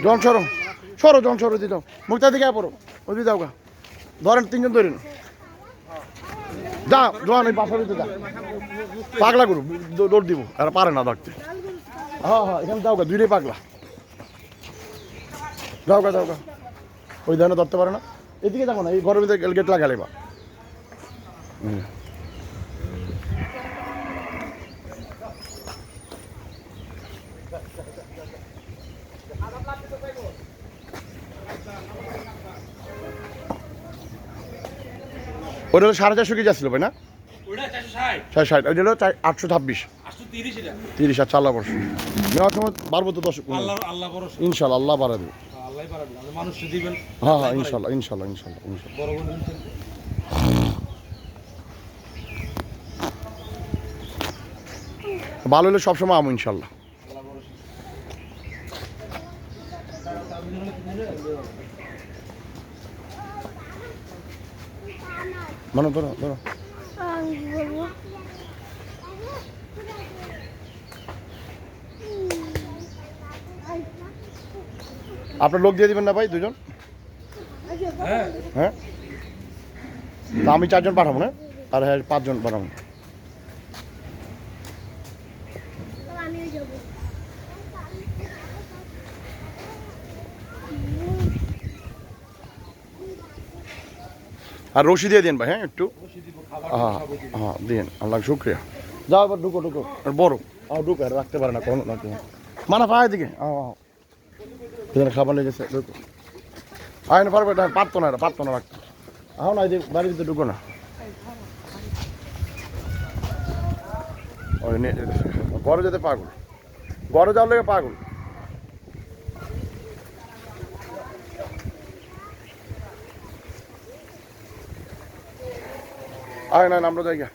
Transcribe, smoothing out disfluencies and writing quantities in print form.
জন সরো দিতে মুখটা দিকে পড়ো ওই দিকে যাও গা ধরেন তিনজন ধরেন যা জোয়ান ওই বাসার যা পাগলা করু দৌড় দিব আর পারে না ধরতে হ্যাঁ এখানে যাও গা দুইটাই পাগলা যাও গা ওই ধরনের ধরতে পারে না এদিকে যাবো না এই ঘরের ভিতরে গেট লাগালে বা ওটা হলো 450 কেজি আসছিল ভাই না 460 ওইটা হলো 826 30 আচ্ছা আল্লাহ বর্ষ নেওয়ার সময় বাড়বো তো 10 ইনশাল্লাহ আল্লাহ বাড়া দেবে হ্যাঁ ইনশাল্লাহ ভালো হলে সবসময় আমো ইনশাল্লাহ মানে ধরো আপনার লোক দিয়ে দিবেন না ভাই দুজন হ্যাঁ আমি 4 জন পাঠাবো না আর হ্যাঁ 5 জন পাঠাবো আর রশি দিয়ে দিন ভাই হ্যাঁ একটু হ্যাঁ দিন আল্লাহ শুক্রিয়া যাও এবার ঢুকো আর বড় ঢুকো আর রাখতে পারে না কোনো না মানা পায় দিকে খাবার লেগেছে ঢুকো আয় না পারবে পারতো না রাখতো আহ না বাড়ির ভিতরে ঢুকো না ওই ঘরে যেতে পাগল ঘরে যাওয়ার লেগে পাগল আয় না আমরা জায়গা